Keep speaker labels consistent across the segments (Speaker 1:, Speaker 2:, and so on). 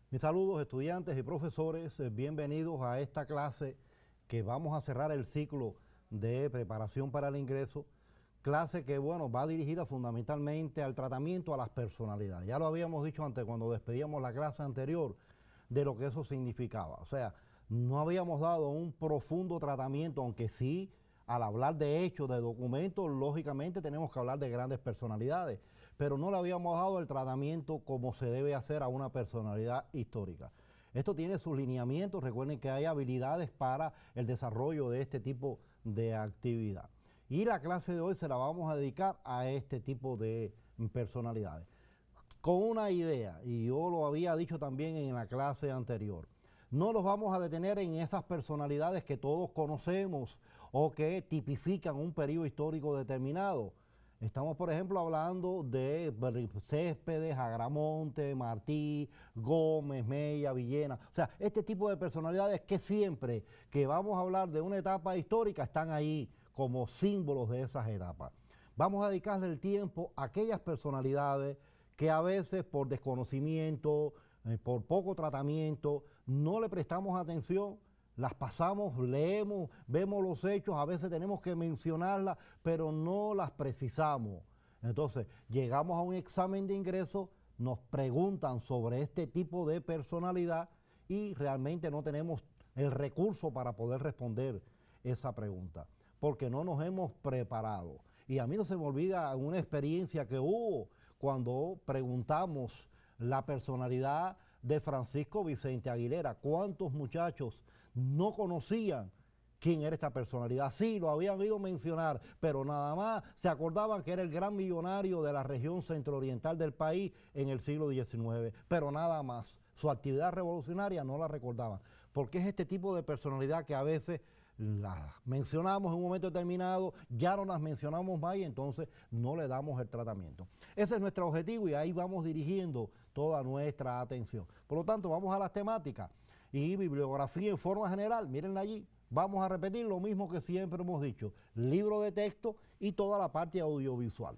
Speaker 1: Mis saludos, estudiantes y profesores, bienvenidos a esta clase que vamos a cerrar el ciclo de preparación para el ingreso, clase que, bueno, va dirigida fundamentalmente al tratamiento a las personalidades. Ya lo habíamos dicho antes cuando despedíamos la clase anterior de lo que eso significaba. O sea, no habíamos dado un profundo tratamiento, aunque sí, al hablar de hechos, de documentos, lógicamente tenemos que hablar de grandes personalidades, pero no le habíamos dado el tratamiento como se debe hacer a una personalidad histórica. Esto tiene sus lineamientos, recuerden que hay habilidades para el desarrollo de este tipo de actividad. Y la clase de hoy se la vamos a dedicar a este tipo de personalidades. Con una idea, y yo lo había dicho también en la clase anterior, no nos vamos a detener en esas personalidades que todos conocemos o que tipifican un periodo histórico determinado. Estamos, por ejemplo, hablando de Céspedes, Agramonte, Martí, Gómez, Mella, Villena. O sea, este tipo de personalidades que siempre que vamos a hablar de una etapa histórica están ahí como símbolos de esas etapas. Vamos a dedicarle el tiempo a aquellas personalidades que a veces por desconocimiento, por poco tratamiento, no le prestamos atención, las pasamos, leemos, vemos los hechos, a veces tenemos que mencionarlas, pero no las precisamos. Entonces, llegamos a un examen de ingreso, nos preguntan sobre este tipo de personalidad y realmente no tenemos el recurso para poder responder esa pregunta, porque no nos hemos preparado. Y a mí no se me olvida una experiencia que hubo cuando preguntamos la personalidad de Francisco Vicente Aguilera. ¿Cuántos muchachos no conocían quién era esta personalidad? Sí, lo habían oído mencionar, pero nada más se acordaban que era el gran millonario de la región centro-oriental del país en el siglo XIX, pero nada más. Su actividad revolucionaria no la recordaban, porque es este tipo de personalidad que a veces las mencionamos en un momento determinado, ya no las mencionamos más y entonces no le damos el tratamiento. Ese es nuestro objetivo y ahí vamos dirigiendo toda nuestra atención. Por lo tanto, vamos a las temáticas y bibliografía en forma general, mírenla allí. Vamos a repetir lo mismo que siempre hemos dicho, libro de texto y toda la parte audiovisual.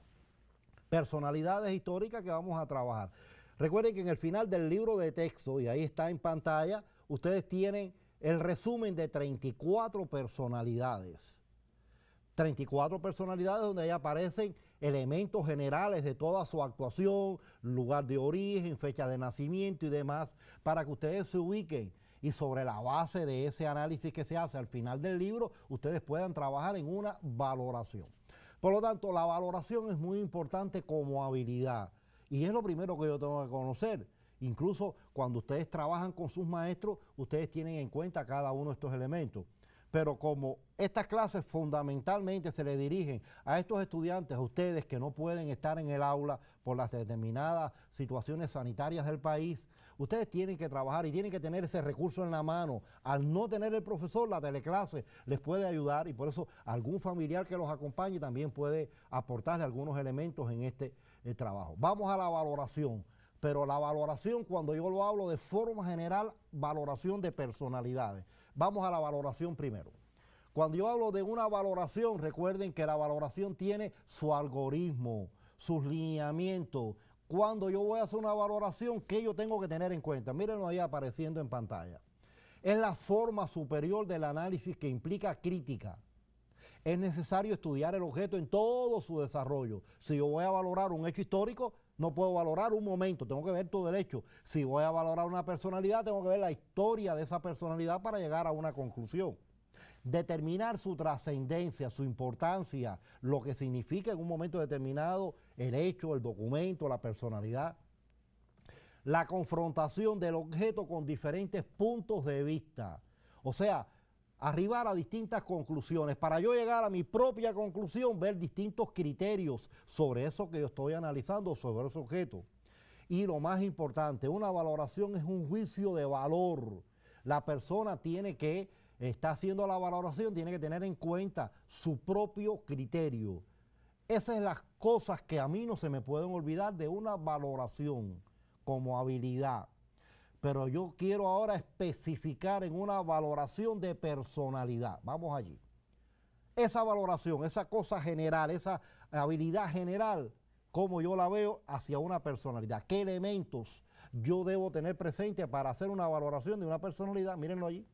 Speaker 1: Personalidades históricas que vamos a trabajar. Recuerden que en el final del libro de texto, y ahí está en pantalla, ustedes tienen el resumen de 34 personalidades. 34 personalidades donde ahí aparecen elementos generales de toda su actuación, lugar de origen, fecha de nacimiento y demás, para que ustedes se ubiquen y sobre la base de ese análisis que se hace al final del libro, ustedes puedan trabajar en una valoración. Por lo tanto, la valoración es muy importante como habilidad y es lo primero que yo tengo que conocer. Incluso cuando ustedes trabajan con sus maestros, ustedes tienen en cuenta cada uno de estos elementos. Pero como estas clases fundamentalmente se le dirigen a estos estudiantes, a ustedes que no pueden estar en el aula por las determinadas situaciones sanitarias del país, ustedes tienen que trabajar y tienen que tener ese recurso en la mano. Al no tener el profesor, la teleclase les puede ayudar y por eso algún familiar que los acompañe también puede aportarle algunos elementos en este trabajo. Vamos a la valoración. Pero la valoración, cuando yo lo hablo de forma general, valoración de personalidades. Vamos a la valoración primero. Cuando yo hablo de una valoración, recuerden que la valoración tiene su algoritmo, sus lineamientos. Cuando yo voy a hacer una valoración, ¿qué yo tengo que tener en cuenta? Mírenlo ahí apareciendo en pantalla. Es la forma superior del análisis que implica crítica. Es necesario estudiar el objeto en todo su desarrollo. Si yo voy a valorar un hecho histórico, no puedo valorar un momento, tengo que ver todo el hecho. Si voy a valorar una personalidad, tengo que ver la historia de esa personalidad para llegar a una conclusión. Determinar su trascendencia, su importancia, lo que significa en un momento determinado el hecho, el documento, la personalidad. La confrontación del objeto con diferentes puntos de vista. O sea, arribar a distintas conclusiones. Para yo llegar a mi propia conclusión, ver distintos criterios sobre eso que yo estoy analizando, sobre ese objeto. Y lo más importante, una valoración es un juicio de valor. La persona tiene que, está haciendo la valoración, tiene que tener en cuenta su propio criterio. Esas son las cosas que a mí no se me pueden olvidar de una valoración como habilidad. Pero yo quiero ahora especificar en una valoración de personalidad. Vamos allí. Esa valoración, esa cosa general, esa habilidad general, como yo la veo hacia una personalidad. ¿Qué elementos yo debo tener presente para hacer una valoración de una personalidad? Mírenlo allí.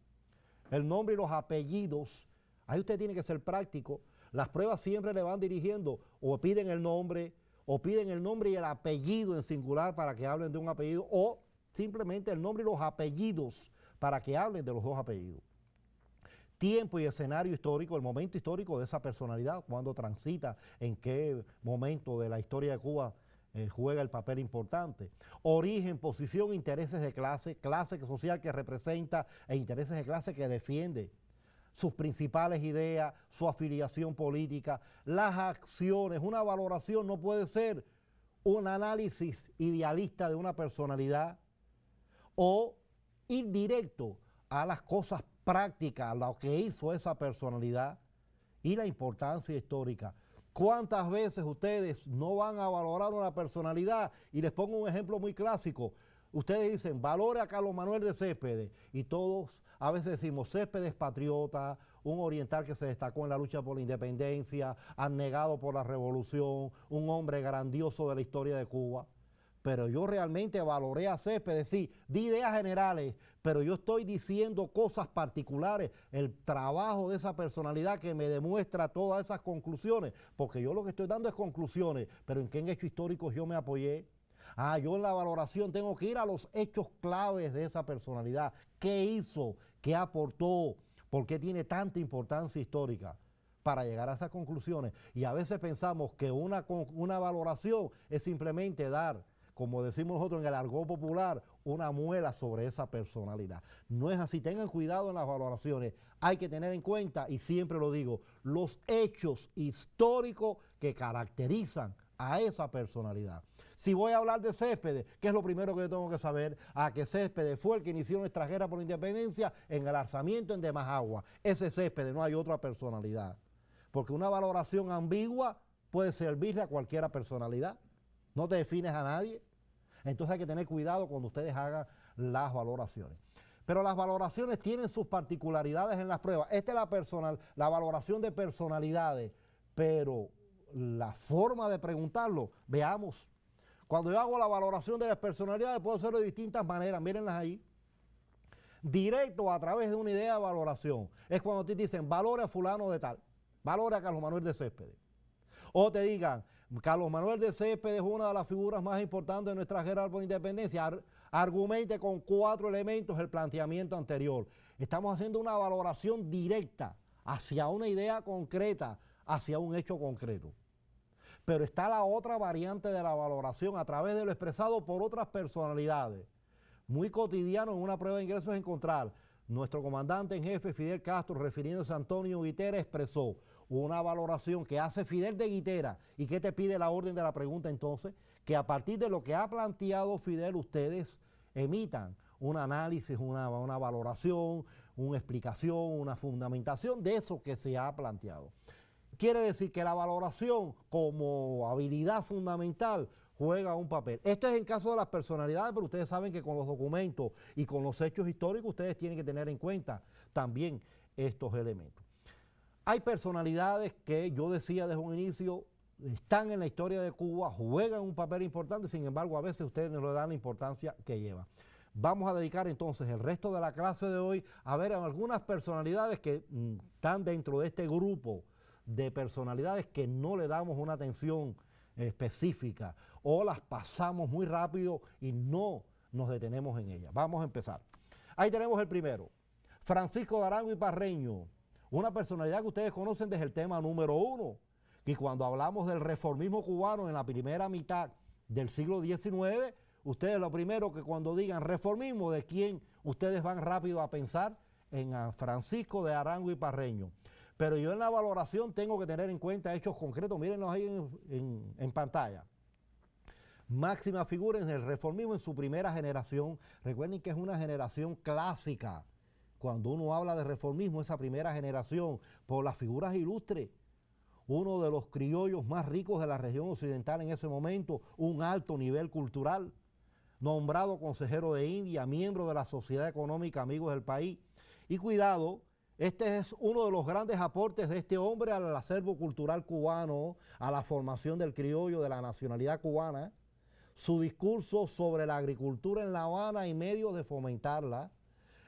Speaker 1: El nombre y los apellidos. Ahí usted tiene que ser práctico. Las pruebas siempre le van dirigiendo o piden el nombre y el apellido en singular para que hablen de un apellido, o simplemente el nombre y los apellidos para que hablen de los dos apellidos. Tiempo y escenario histórico, el momento histórico de esa personalidad, cuando transita, en qué momento de la historia de Cuba juega el papel importante. Origen, posición, intereses de clase, clase social que representa e intereses de clase que defiende, sus principales ideas, su afiliación política, las acciones. Una valoración no puede ser un análisis idealista de una personalidad o ir directo a las cosas prácticas, a lo que hizo esa personalidad y la importancia histórica. ¿Cuántas veces ustedes no van a valorar una personalidad? Y les pongo un ejemplo muy clásico. Ustedes dicen, valore a Carlos Manuel de Céspedes, y todos a veces decimos, Céspedes patriota, un oriental que se destacó en la lucha por la independencia, abnegado por la revolución, un hombre grandioso de la historia de Cuba. Pero yo realmente valoré a Céspedes, sí, di ideas generales, pero yo estoy diciendo cosas particulares, el trabajo de esa personalidad que me demuestra todas esas conclusiones, porque yo lo que estoy dando es conclusiones, pero ¿en qué hechos históricos yo me apoyé? Yo en la valoración tengo que ir a los hechos claves de esa personalidad. ¿Qué hizo? ¿Qué aportó? ¿Por qué tiene tanta importancia histórica? Para llegar a esas conclusiones. Y a veces pensamos que una valoración es simplemente dar, como decimos nosotros en el argot popular, una muela sobre esa personalidad. No es así. Tengan cuidado en las valoraciones. Hay que tener en cuenta, y siempre lo digo, los hechos históricos que caracterizan a esa personalidad. Si voy a hablar de Céspedes, ¿qué es lo primero que yo tengo que saber? Que Céspedes fue el que inició nuestra guerra por la independencia en el alzamiento en Demajagua. Ese Céspedes, no hay otra personalidad. Porque una valoración ambigua puede servirle a cualquier personalidad. No te defines a nadie. Entonces hay que tener cuidado cuando ustedes hagan las valoraciones. Pero las valoraciones tienen sus particularidades en las pruebas. Esta es la valoración de personalidades, pero la forma de preguntarlo, veamos. Cuando yo hago la valoración de las personalidades, puedo hacerlo de distintas maneras, mírenlas ahí. Directo, a través de una idea de valoración. Es cuando te dicen, valore a fulano de tal, valore a Carlos Manuel de Céspedes. O te digan, Carlos Manuel de Céspedes es una de las figuras más importantes de nuestra guerra por la independencia. Argumente con 4 elementos el planteamiento anterior. Estamos haciendo una valoración directa hacia una idea concreta, hacia un hecho concreto. Pero está la otra variante de la valoración a través de lo expresado por otras personalidades. Muy cotidiano en una prueba de ingresos es encontrar, nuestro comandante en jefe Fidel Castro, refiriéndose a Antonio Guitera, expresó una valoración que hace Fidel de Guitera. ¿Y qué te pide la orden de la pregunta entonces? Que a partir de lo que ha planteado Fidel, ustedes emitan un análisis, una valoración, una explicación, una fundamentación de eso que se ha planteado. Quiere decir que la valoración como habilidad fundamental juega un papel. Esto es en caso de las personalidades, pero ustedes saben que con los documentos y con los hechos históricos ustedes tienen que tener en cuenta también estos elementos. Hay personalidades que yo decía desde un inicio, están en la historia de Cuba, juegan un papel importante, sin embargo a veces ustedes no le dan la importancia que llevan. Vamos a dedicar entonces el resto de la clase de hoy a ver algunas personalidades que están dentro de este grupo de personalidades que no le damos una atención específica o las pasamos muy rápido y no nos detenemos en ellas. Vamos a empezar. Ahí tenemos el primero, Francisco de Arango y Parreño, una personalidad que ustedes conocen desde el tema número 1, y cuando hablamos del reformismo cubano en la primera mitad del siglo XIX, ustedes lo primero que cuando digan reformismo, ¿de quién ustedes van rápido a pensar? En Francisco de Arango y Parreño. Pero yo en la valoración tengo que tener en cuenta hechos concretos, mírenlos ahí en pantalla. Máxima figura en el reformismo en su primera generación. Recuerden que es una generación clásica. Cuando uno habla de reformismo, esa primera generación, por las figuras ilustres, uno de los criollos más ricos de la región occidental en ese momento, un alto nivel cultural, nombrado consejero de India, miembro de la Sociedad Económica Amigos del País. Y cuidado, este es uno de los grandes aportes de este hombre al acervo cultural cubano, a la formación del criollo, de la nacionalidad cubana. su discurso sobre la agricultura en La Habana y medios de fomentarla.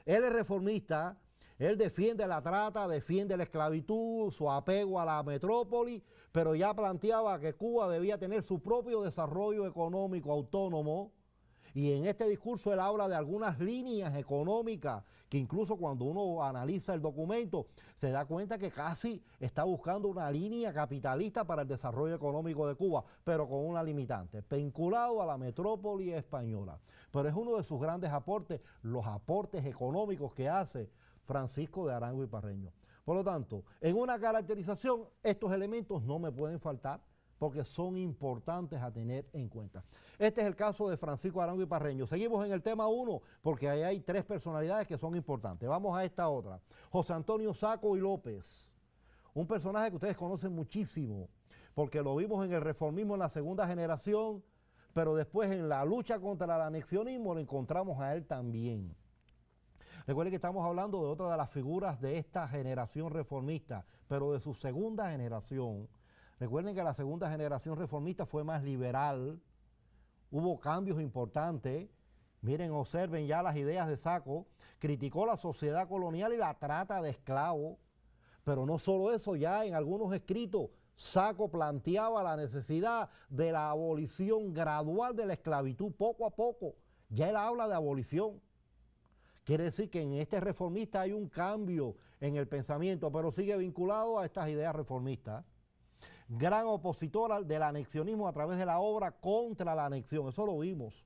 Speaker 1: Él es reformista, él defiende la trata, defiende la esclavitud, su apego a la metrópoli, pero ya planteaba que Cuba debía tener su propio desarrollo económico autónomo. Y en este discurso él habla de algunas líneas económicas que incluso cuando uno analiza el documento se da cuenta que casi está buscando una línea capitalista para el desarrollo económico de Cuba, pero con una limitante, vinculado a la metrópoli española. Pero es uno de sus grandes aportes, los aportes económicos que hace Francisco de Arango y Parreño. Por lo tanto, en una caracterización estos elementos no me pueden faltar, porque son importantes a tener en cuenta. Este es el caso de Francisco Arango y Parreño. Seguimos en el tema 1, porque ahí hay 3 personalidades que son importantes. Vamos a esta otra. José Antonio Saco y López, un personaje que ustedes conocen muchísimo, porque lo vimos en el reformismo en la segunda generación, pero después en la lucha contra el anexionismo lo encontramos a él también. Recuerden que estamos hablando de otra de las figuras de esta generación reformista, pero de su segunda generación. Recuerden que la segunda generación reformista fue más liberal, hubo cambios importantes. Miren, observen ya las ideas de Saco, criticó la sociedad colonial y la trata de esclavos, pero no solo eso, ya en algunos escritos Saco planteaba la necesidad de la abolición gradual de la esclavitud poco a poco. Ya él habla de abolición. Quiere decir que en este reformista hay un cambio en el pensamiento, pero sigue vinculado a estas ideas reformistas. Gran opositor del anexionismo a través de la obra Contra la Anexión, eso lo vimos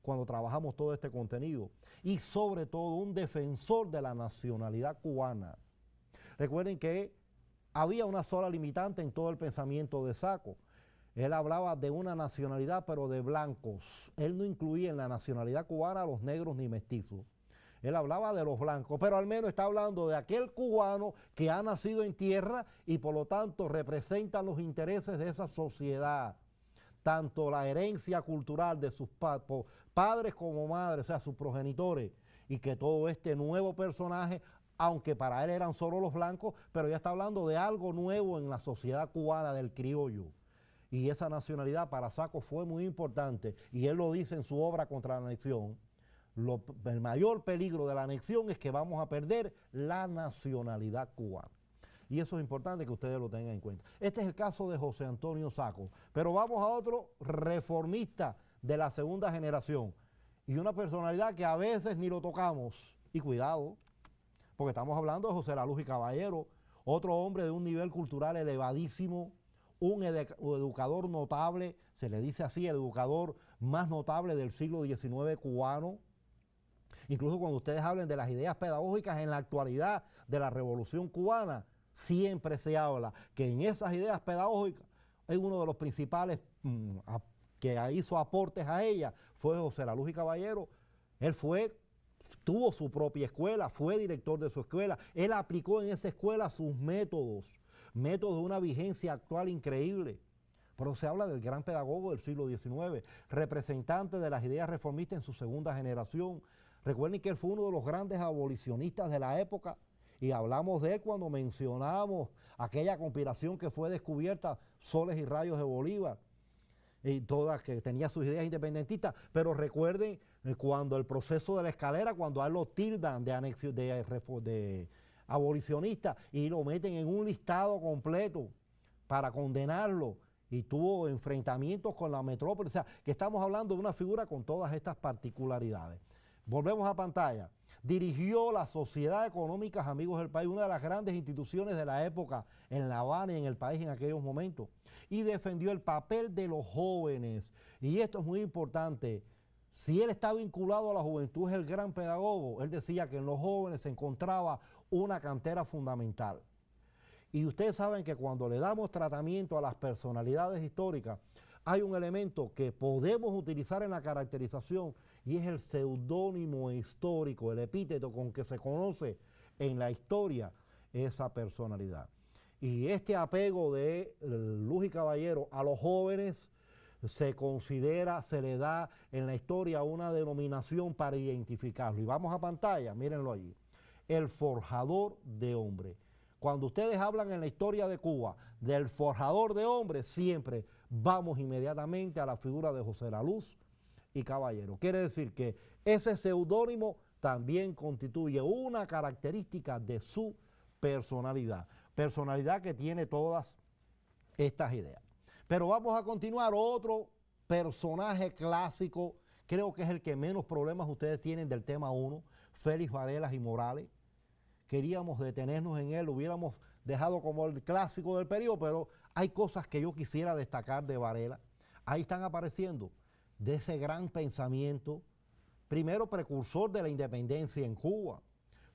Speaker 1: cuando trabajamos todo este contenido, y sobre todo un defensor de la nacionalidad cubana. Recuerden que había una sola limitante en todo el pensamiento de Saco. Él hablaba de una nacionalidad pero de blancos. Él no incluía en la nacionalidad cubana a los negros ni mestizos. Él hablaba de los blancos, pero al menos está hablando de aquel cubano que ha nacido en tierra y por lo tanto representa los intereses de esa sociedad. Tanto la herencia cultural de sus padres como madres, o sea, sus progenitores, y que todo este nuevo personaje, aunque para él eran solo los blancos, pero ya está hablando de algo nuevo en la sociedad cubana del criollo. Y esa nacionalidad para Saco fue muy importante, y él lo dice en su obra Contra la Anexión. El mayor peligro de la anexión es que vamos a perder la nacionalidad cubana. Y eso es importante que ustedes lo tengan en cuenta. Este es el caso de José Antonio Saco. Pero vamos a otro reformista de la segunda generación. Y una personalidad que a veces ni lo tocamos. Y cuidado, porque estamos hablando de José La Luz y Caballero, otro hombre de un nivel cultural elevadísimo, un educador notable, se le dice así, el educador más notable del siglo XIX cubano. Incluso cuando ustedes hablen de las ideas pedagógicas en la actualidad de la Revolución Cubana, siempre se habla que en esas ideas pedagógicas es uno de los principales que hizo aportes a ella, fue José La Luz y Caballero. Él tuvo su propia escuela, fue director de su escuela, él aplicó en esa escuela sus métodos de una vigencia actual increíble. Pero se habla del gran pedagogo del siglo XIX, representante de las ideas reformistas en su segunda generación. Recuerden que él fue uno de los grandes abolicionistas de la época y hablamos de él cuando mencionamos aquella conspiración que fue descubierta, Soles y Rayos de Bolívar, y todas que tenía sus ideas independentistas. Pero recuerden cuando el proceso de la escalera, cuando a él lo tildan de abolicionista y lo meten en un listado completo para condenarlo, y tuvo enfrentamientos con la metrópoli, o sea, que estamos hablando de una figura con todas estas particularidades. Volvemos a pantalla. Dirigió la Sociedad Económica Amigos del País, una de las grandes instituciones de la época en La Habana y en el país en aquellos momentos, y defendió el papel de los jóvenes. Y esto es muy importante. Si él está vinculado a la juventud, es el gran pedagogo. Él decía que en los jóvenes se encontraba una cantera fundamental. Y ustedes saben que cuando le damos tratamiento a las personalidades históricas, hay un elemento que podemos utilizar en la caracterización y es el seudónimo histórico, el epíteto con que se conoce en la historia esa personalidad. Y este apego de Luz y Caballero a los jóvenes se considera, se le da en la historia una denominación para identificarlo. Y vamos a pantalla, mírenlo allí. El forjador de hombres. Cuando ustedes hablan en la historia de Cuba del forjador de hombres, siempre vamos inmediatamente a la figura de José de la Luz y Caballero. Quiere decir que ese seudónimo también constituye una característica de su personalidad, personalidad que tiene todas estas ideas. Pero vamos a continuar. Otro personaje clásico, creo que es el que menos problemas ustedes tienen del tema 1, Félix Varela y Morales. Queríamos detenernos en él, lo hubiéramos dejado como el clásico del periodo, pero hay cosas que yo quisiera destacar de Varela. Ahí están apareciendo de ese gran pensamiento, primero precursor de la independencia en Cuba.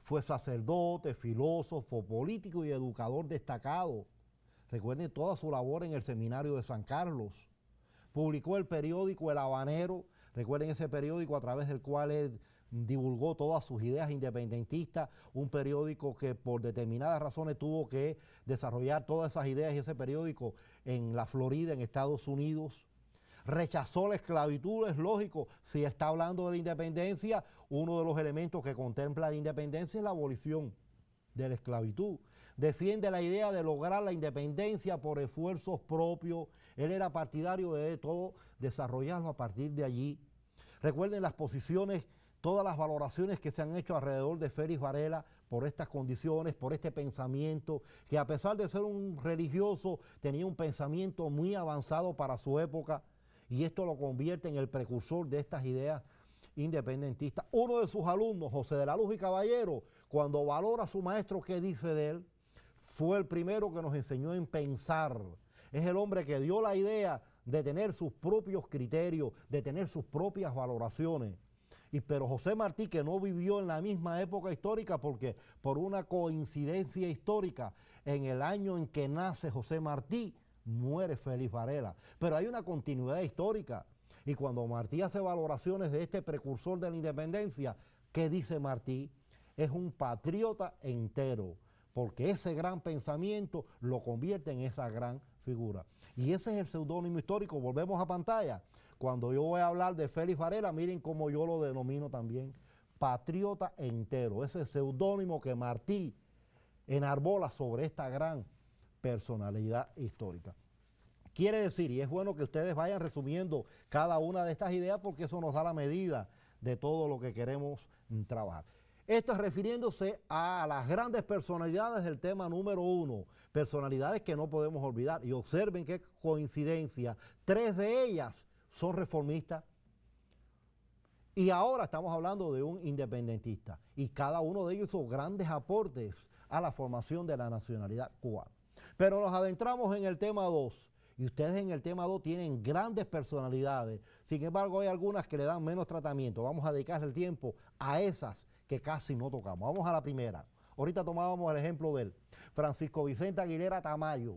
Speaker 1: Fue sacerdote, filósofo, político y educador destacado. Recuerden toda su labor en el seminario de San Carlos. Publicó el periódico El Habanero, recuerden ese periódico a través del cual él divulgó todas sus ideas independentistas, un periódico que por determinadas razones tuvo que desarrollar todas esas ideas y ese periódico en la Florida, en Estados Unidos. Rechazó la esclavitud, es lógico, si está hablando de la independencia, uno de los elementos que contempla la independencia es la abolición de la esclavitud. Defiende la idea de lograr la independencia por esfuerzos propios. Él era partidario de todo desarrollarlo a partir de allí. Recuerden las posiciones, todas las valoraciones que se han hecho alrededor de Félix Varela por estas condiciones, por este pensamiento, que a pesar de ser un religioso, tenía un pensamiento muy avanzado para su época, y esto lo convierte en el precursor de estas ideas independentistas. Uno de sus alumnos, José de la Luz y Caballero, cuando valora a su maestro, ¿qué dice de él? Fue el primero que nos enseñó en pensar. Es el hombre que dio la idea de tener sus propios criterios, de tener sus propias valoraciones. Pero José Martí, que no vivió en la misma época histórica, porque por una coincidencia histórica, en el año en que nace José Martí, muere Félix Varela. Pero hay una continuidad histórica. Y cuando Martí hace valoraciones de este precursor de la independencia, ¿qué dice Martí? Es un patriota entero, porque ese gran pensamiento lo convierte en esa gran figura. Y ese es el seudónimo histórico. Volvemos a pantalla. Cuando yo voy a hablar de Félix Varela, miren cómo yo lo denomino también, patriota entero. Ese seudónimo que Martí enarbola sobre esta gran personalidad histórica. Quiere decir, y es bueno que ustedes vayan resumiendo cada una de estas ideas porque eso nos da la medida de todo lo que queremos trabajar. Esto es refiriéndose a las grandes personalidades del tema número 1, personalidades que no podemos olvidar. Y observen qué coincidencia, 3 de ellas son reformistas y ahora estamos hablando de un independentista. Y cada uno de ellos hizo grandes aportes a la formación de la nacionalidad cubana. Pero nos adentramos en el tema 2. Y ustedes en el tema 2 tienen grandes personalidades. Sin embargo, hay algunas que le dan menos tratamiento. Vamos a dedicar el tiempo a esas que casi no tocamos. Vamos a la primera. Ahorita tomábamos el ejemplo de él. Francisco Vicente Aguilera Tamayo.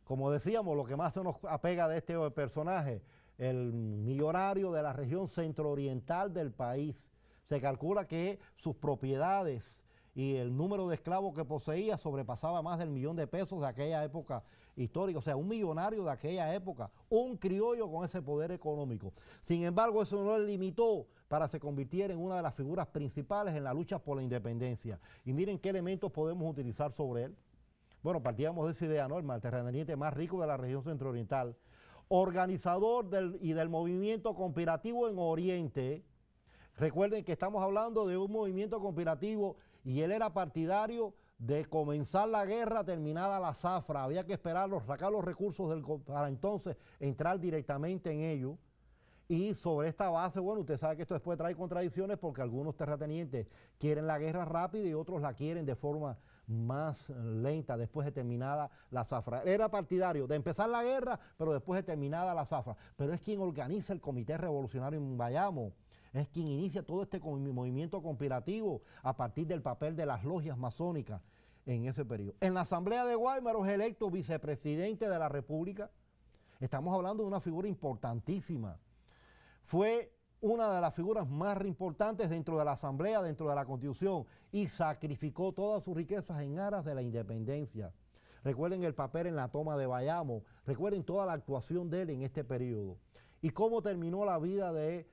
Speaker 1: Como decíamos, lo que más se nos apega de este personaje, el millonario de la región centro-oriental del país. Se calcula que sus propiedades y el número de esclavos que poseía sobrepasaba más del $1.000.000 de aquella época histórica, o sea, un millonario de aquella época, un criollo con ese poder económico. Sin embargo, eso no le limitó para que se convirtiera en una de las figuras principales en la lucha por la independencia. Y miren qué elementos podemos utilizar sobre él. Bueno, partíamos de esa idea, ¿no? El terrateniente más rico de la región centro-oriental, organizador del movimiento conspirativo en Oriente. Recuerden que estamos hablando de un movimiento conspirativo y él era partidario de comenzar la guerra terminada la zafra. Había que esperarlos, sacar los recursos para entonces entrar directamente en ello. Y sobre esta base, bueno, usted sabe que esto después trae contradicciones porque algunos terratenientes quieren la guerra rápida y otros la quieren de forma más lenta después de terminada la zafra. Era partidario de empezar la guerra, pero después de terminada la zafra. Pero es quien organiza el Comité Revolucionario en Bayamo. Es quien inicia todo este movimiento conspirativo a partir del papel de las logias masónicas en ese periodo. En la Asamblea de Guaymaros es electo vicepresidente de la República. Estamos hablando de una figura importantísima. Fue una de las figuras más importantes dentro de la Asamblea, dentro de la Constitución, y sacrificó todas sus riquezas en aras de la independencia. Recuerden el papel en la toma de Bayamo, recuerden toda la actuación de él en este periodo. Y cómo terminó la vida de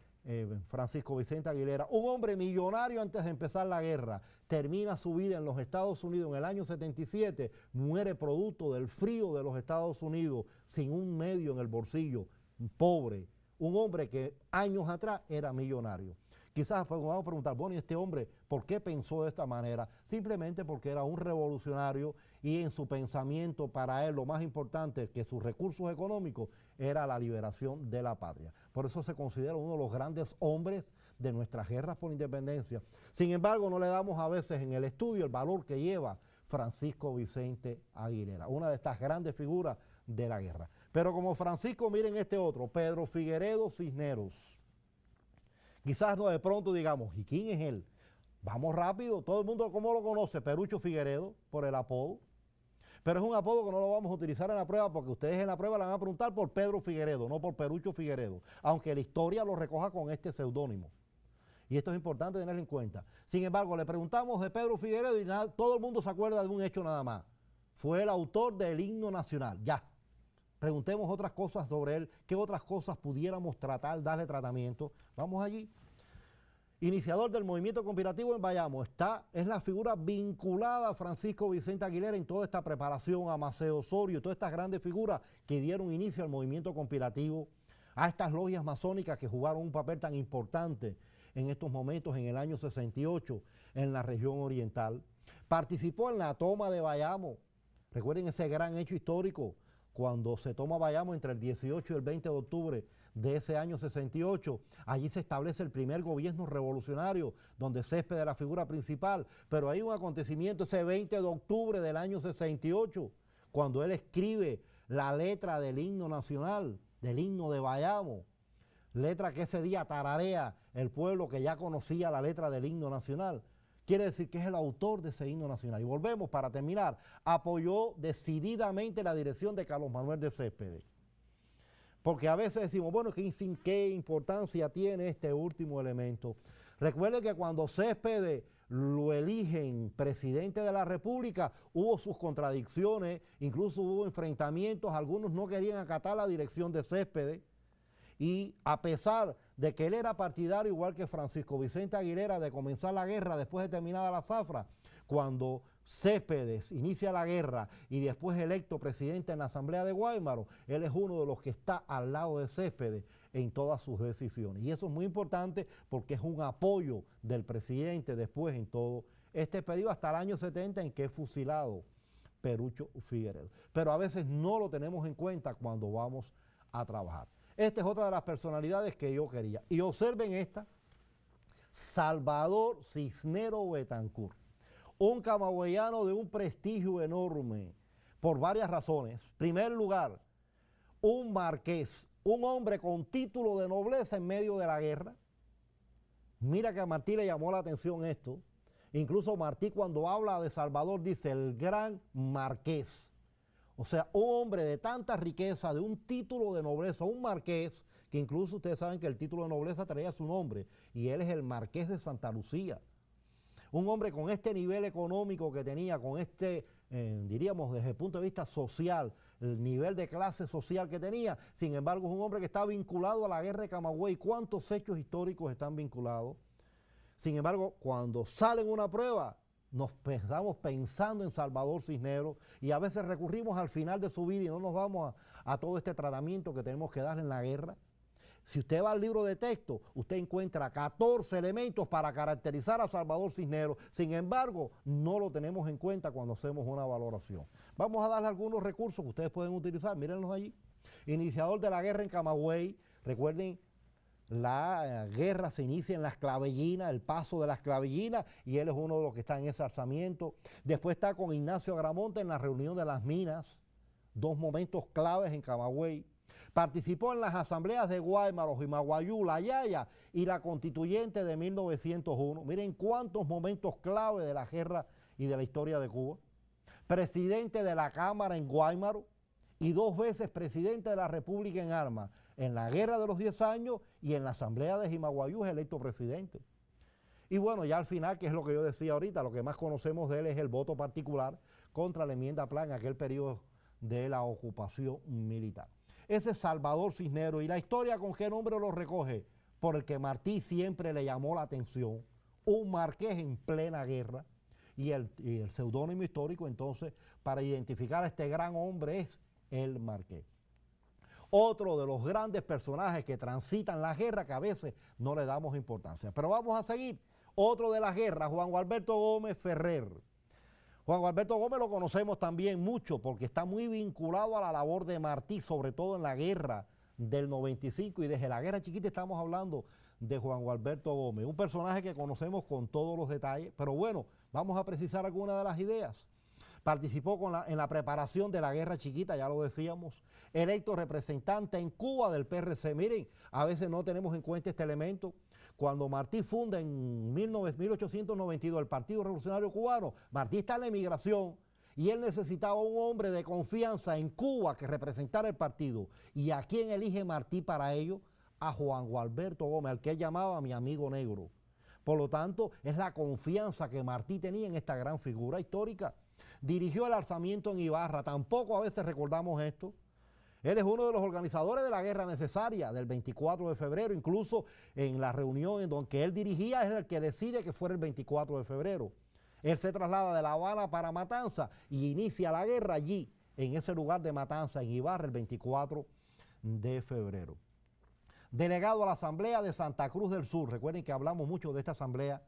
Speaker 1: Francisco Vicente Aguilera, un hombre millonario antes de empezar la guerra, termina su vida en los Estados Unidos en el año 77, muere producto del frío de los Estados Unidos, sin un medio en el bolsillo, pobre, un hombre que años atrás era millonario. Quizás vamos a preguntar, bueno, ¿y este hombre por qué pensó de esta manera? Simplemente porque era un revolucionario y en su pensamiento para él lo más importante que sus recursos económicos era la liberación de la patria. Por eso se considera uno de los grandes hombres de nuestras guerras por independencia. Sin embargo, no le damos a veces en el estudio el valor que lleva Francisco Vicente Aguilera, una de estas grandes figuras de la guerra. Pero como Francisco, miren este otro, Pedro Figueredo Cisneros. Quizás no de pronto digamos, ¿y quién es él? Vamos rápido, todo el mundo ¿cómo lo conoce? Perucho Figueredo, por el apodo. Pero es un apodo que no lo vamos a utilizar en la prueba porque ustedes en la prueba le van a preguntar por Pedro Figueredo, no por Perucho Figueredo, aunque la historia lo recoja con este seudónimo. Y esto es importante tenerlo en cuenta. Sin embargo, le preguntamos de Pedro Figueredo y nada, todo el mundo se acuerda de un hecho nada más. Fue el autor del himno nacional, ya. Preguntemos otras cosas sobre él, qué otras cosas pudiéramos tratar, darle tratamiento. Vamos allí. Iniciador del movimiento conspirativo en Bayamo, es la figura vinculada a Francisco Vicente Aguilera en toda esta preparación, a Maceo Osorio, todas estas grandes figuras que dieron inicio al movimiento conspirativo, a estas logias masónicas que jugaron un papel tan importante en estos momentos, en el año 68, en la región oriental. Participó en la toma de Bayamo. Recuerden ese gran hecho histórico, cuando se toma Bayamo entre el 18 y el 20 de octubre de ese año 68, allí se establece el primer gobierno revolucionario, donde Céspedes es la figura principal, pero hay un acontecimiento ese 20 de octubre del año 68, cuando él escribe la letra del himno nacional, del himno de Bayamo, letra que ese día tararea el pueblo que ya conocía la letra del himno nacional. Quiere decir que es el autor de ese himno nacional. Y volvemos para terminar. Apoyó decididamente la dirección de Carlos Manuel de Céspedes. Porque a veces decimos, bueno, ¿qué importancia tiene este último elemento? Recuerden que cuando Céspedes lo eligen presidente de la República, hubo sus contradicciones, incluso hubo enfrentamientos, algunos no querían acatar la dirección de Céspedes. Y a pesar de que él era partidario, igual que Francisco Vicente Aguilera, de comenzar la guerra después de terminada la zafra, cuando Céspedes inicia la guerra y después electo presidente en la Asamblea de Guaymaro, él es uno de los que está al lado de Céspedes en todas sus decisiones. Y eso es muy importante porque es un apoyo del presidente después en todo este periodo hasta el año 70 en que es fusilado Perucho Figueredo. Pero a veces no lo tenemos en cuenta cuando vamos a trabajar. Esta es otra de las personalidades que yo quería. Y observen esta, Salvador Cisneros Betancur, un camagüeyano de un prestigio enorme, por varias razones. En primer lugar, un marqués, un hombre con título de nobleza en medio de la guerra. Mira que a Martí le llamó la atención esto. Incluso Martí cuando habla de Salvador dice el gran marqués. O sea, un hombre de tanta riqueza, de un título de nobleza, un marqués, que incluso ustedes saben que el título de nobleza traía su nombre, y él es el marqués de Santa Lucía. Un hombre con este nivel económico que tenía, con este, diríamos, desde el punto de vista social, el nivel de clase social que tenía, sin embargo, es un hombre que está vinculado a la guerra de Camagüey. ¿Cuántos hechos históricos están vinculados? Sin embargo, cuando sale en una prueba, nos estamos pensando en Salvador Cisneros y a veces recurrimos al final de su vida y no nos vamos a todo este tratamiento que tenemos que darle en la guerra. Si usted va al libro de texto, usted encuentra 14 elementos para caracterizar a Salvador Cisneros. Sin embargo, no lo tenemos en cuenta cuando hacemos una valoración. Vamos a darle algunos recursos que ustedes pueden utilizar. Mírenlos allí. Iniciador de la guerra en Camagüey. Recuerden, la guerra se inicia en las Clavellinas, el paso de las Clavellinas, y él es uno de los que está en ese alzamiento. Después está con Ignacio Agramonte en la reunión de las minas, dos momentos claves en Camagüey. Participó en las asambleas de Guaymaro, Jimaguayú, La Yaya y la constituyente de 1901. Miren cuántos momentos clave de la guerra y de la historia de Cuba. Presidente de la Cámara en Guaymaro y 2 veces presidente de la República en armas. En la guerra de los 10 años y en la asamblea de Jimaguayú es electo presidente. Y bueno, ya al final, que es lo que yo decía ahorita, lo que más conocemos de él es el voto particular contra la enmienda Plan en aquel periodo de la ocupación militar. Ese es Salvador Cisneros. ¿Y la historia con qué nombre lo recoge? por el que Martí siempre le llamó la atención, un marqués en plena guerra, y el seudónimo histórico entonces para identificar a este gran hombre es el Marqués. Otro de los grandes personajes que transitan la guerra que a veces no le damos importancia. Pero vamos a seguir. Otro de las guerras, Juan Gualberto Gómez Ferrer. Juan Gualberto Gómez lo conocemos también mucho porque está muy vinculado a la labor de Martí, sobre todo en la guerra del 95, y desde la guerra chiquita estamos hablando de Juan Gualberto Gómez, un personaje que conocemos con todos los detalles, pero bueno, vamos a precisar algunas de las ideas. Participó en la preparación de la guerra chiquita, ya lo decíamos, electo representante en Cuba del PRC. Miren, a veces no tenemos en cuenta este elemento. Cuando Martí funda en 1892 el Partido Revolucionario Cubano, Martí está en la emigración y él necesitaba un hombre de confianza en Cuba que representara el partido. ¿Y a quién elige Martí para ello? A Juan Gualberto Gómez, al que él llamaba mi amigo negro. Por lo tanto, es la confianza que Martí tenía en esta gran figura histórica. Dirigió el alzamiento en Ibarra, tampoco a veces recordamos esto. Él es uno de los organizadores de la guerra necesaria del 24 de febrero, incluso en la reunión en donde él dirigía es el que decide que fuera el 24 de febrero. Él se traslada de La Habana para Matanza y inicia la guerra allí, en ese lugar de Matanza, en Ibarra, el 24 de febrero. Delegado a la Asamblea de Santa Cruz del Sur, recuerden que hablamos mucho de esta asamblea,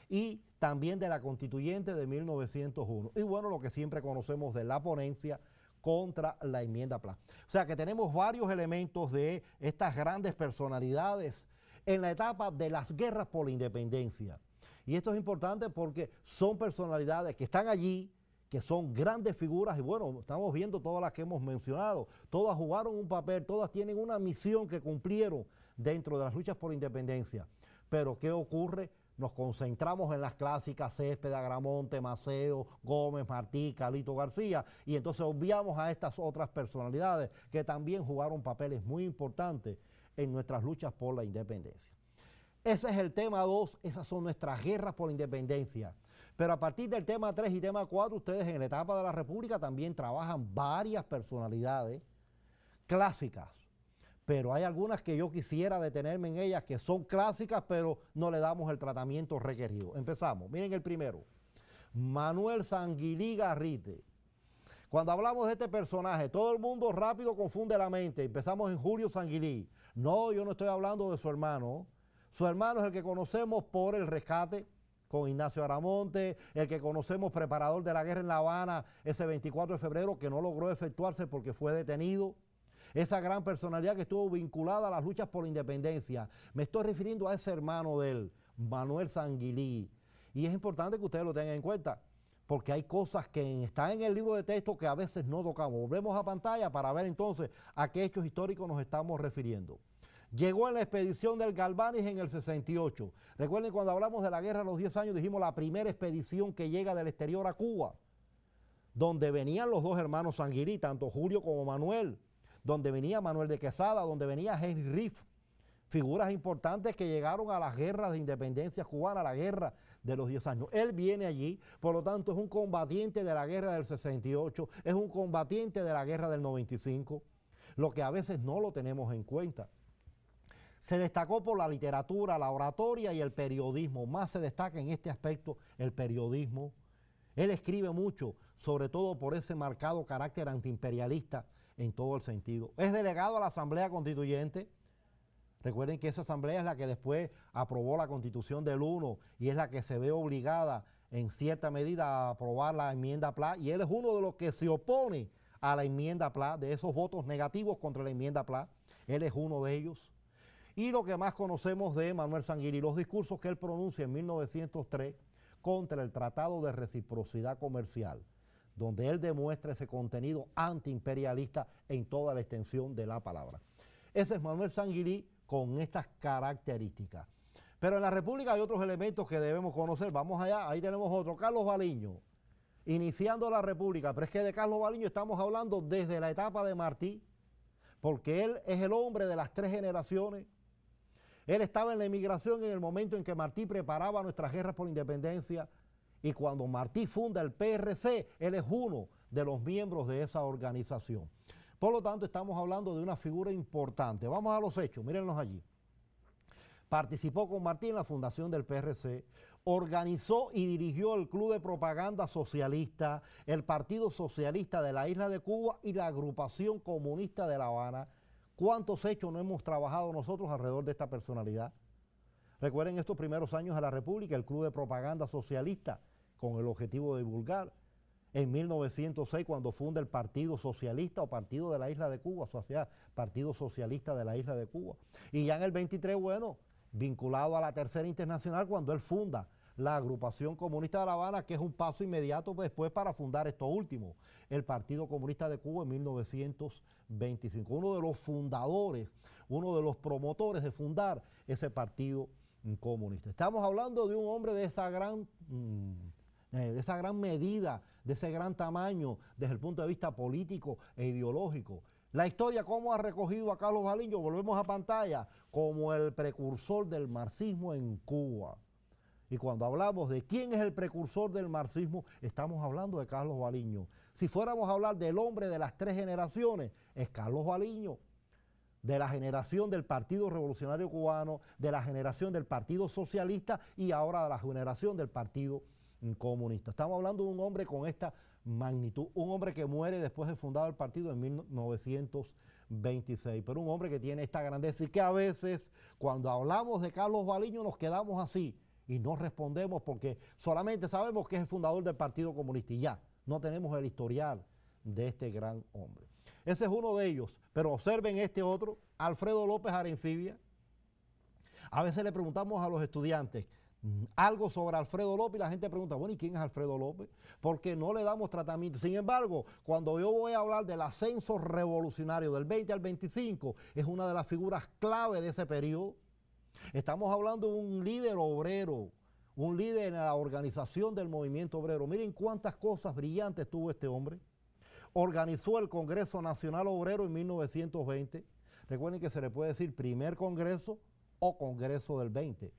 Speaker 1: y también de la Constituyente de 1901. Y bueno, lo que siempre conocemos de la ponencia contra la enmienda Pla. O sea que tenemos varios elementos de estas grandes personalidades en la etapa de las guerras por la independencia. Y esto es importante porque son personalidades que están allí, que son grandes figuras, y bueno, estamos viendo todas las que hemos mencionado. Todas jugaron un papel, todas tienen una misión que cumplieron dentro de las luchas por la independencia. Pero ¿qué ocurre? Nos concentramos en las clásicas, Céspedes, Agramonte, Maceo, Gómez, Martí, Calito García, y entonces obviamos a estas otras personalidades que también jugaron papeles muy importantes en nuestras luchas por la independencia. Ese es el tema 2, esas son nuestras guerras por la independencia. Pero a partir del tema 3 y tema 4, ustedes en la etapa de la República también trabajan varias personalidades clásicas. Pero hay algunas que yo quisiera detenerme en ellas que son clásicas, pero no le damos el tratamiento requerido. Empezamos. Miren el primero. Manuel Sanguilí Garrite. Cuando hablamos de este personaje, todo el mundo rápido confunde la mente. Empezamos en Julio Sanguilí. No, yo no estoy hablando de su hermano. Su hermano es el que conocemos por el rescate con Ignacio Agramonte, el que conocemos preparador de la guerra en La Habana ese 24 de febrero, que no logró efectuarse porque fue detenido. Esa gran personalidad que estuvo vinculada a las luchas por la independencia. Me estoy refiriendo a ese hermano de él, Manuel Sanguilí. Y es importante que ustedes lo tengan en cuenta, porque hay cosas que están en el libro de texto que a veces no tocamos. Volvemos a pantalla para ver entonces a qué hechos históricos nos estamos refiriendo. Llegó en la expedición del Galvanis en el 68. Recuerden, cuando hablamos de la guerra de los 10 años, dijimos la primera expedición que llega del exterior a Cuba, donde venían los dos hermanos Sanguilí, tanto Julio como Manuel, donde venía Manuel de Quesada, donde venía Henry Riff, figuras importantes que llegaron a las guerras de independencia cubana, a la guerra de los 10 años. Él viene allí, por lo tanto es un combatiente de la guerra del 68, es un combatiente de la guerra del 95, lo que a veces no lo tenemos en cuenta. Se destacó por la literatura, la oratoria y el periodismo. Más se destaca en este aspecto el periodismo. Él escribe mucho, sobre todo por ese marcado carácter antiimperialista en todo el sentido. Es delegado a la Asamblea Constituyente. Recuerden que esa asamblea es la que después aprobó la Constitución del 1 y es la que se ve obligada en cierta medida a aprobar la enmienda Pla, y él es uno de los que se opone a la enmienda Pla, de esos votos negativos contra la enmienda Pla. Él es uno de ellos. Y lo que más conocemos de Manuel Sanguilí, los discursos que él pronuncia en 1903 contra el Tratado de Reciprocidad Comercial, donde él demuestra ese contenido antiimperialista en toda la extensión de la palabra. Ese es Manuel Sanguilí con estas características. Pero en la República hay otros elementos que debemos conocer. Vamos allá, ahí tenemos otro, Carlos Baliño, iniciando la República. Pero es que de Carlos Baliño estamos hablando desde la etapa de Martí, porque él es el hombre de las 3 generaciones. Él estaba en la emigración en el momento en que Martí preparaba nuestras guerras por la independencia, y cuando Martí funda el PRC, él es uno de los miembros de esa organización. Por lo tanto, estamos hablando de una figura importante. Vamos a los hechos, mírenlos allí. Participó con Martí en la fundación del PRC, organizó y dirigió el Club de Propaganda Socialista, el Partido Socialista de la Isla de Cuba y la Agrupación Comunista de La Habana. ¿Cuántos hechos no hemos trabajado nosotros alrededor de esta personalidad? Recuerden estos primeros años de la República, el Club de Propaganda Socialista, con el objetivo de divulgar. En 1906, cuando funda el Partido Socialista o Partido de la Isla de Cuba, o sea, Partido Socialista de la Isla de Cuba. Y ya en el 23, bueno, vinculado a la Tercera Internacional, cuando él funda la Agrupación Comunista de La Habana, que es un paso inmediato después para fundar esto último, el Partido Comunista de Cuba en 1925. Uno de los fundadores, uno de los promotores de fundar ese partido comunista. Estamos hablando de un hombre de esa gran medida, de ese gran tamaño desde el punto de vista político e ideológico. La historia, ¿cómo ha recogido a Carlos Baliño? Volvemos a pantalla, como el precursor del marxismo en Cuba. Y cuando hablamos de quién es el precursor del marxismo, estamos hablando de Carlos Baliño. Si fuéramos a hablar del hombre de las tres generaciones, es Carlos Baliño. De la generación del Partido Revolucionario Cubano, de la generación del Partido Socialista y ahora de la generación del Partido Comunista. Estamos hablando de un hombre con esta magnitud, un hombre que muere después de fundar el partido en 1926, pero un hombre que tiene esta grandeza y que a veces cuando hablamos de Carlos Baliño nos quedamos así y no respondemos porque solamente sabemos que es el fundador del Partido Comunista y ya, no tenemos el historial de este gran hombre. Ese es uno de ellos, pero observen este otro, Alfredo López Arencibia. A veces le preguntamos a los estudiantes algo sobre Alfredo López y la gente pregunta, bueno, ¿y quién es Alfredo López? Porque no le damos tratamiento. Sin embargo, cuando yo voy a hablar del ascenso revolucionario del 20 al 25, es una de las figuras clave de ese periodo. Estamos hablando de un líder obrero, un líder en la organización del movimiento obrero. Miren cuántas cosas brillantes tuvo este hombre. Organizó el Congreso Nacional Obrero en 1920. Recuerden que se le puede decir primer congreso o congreso del 20.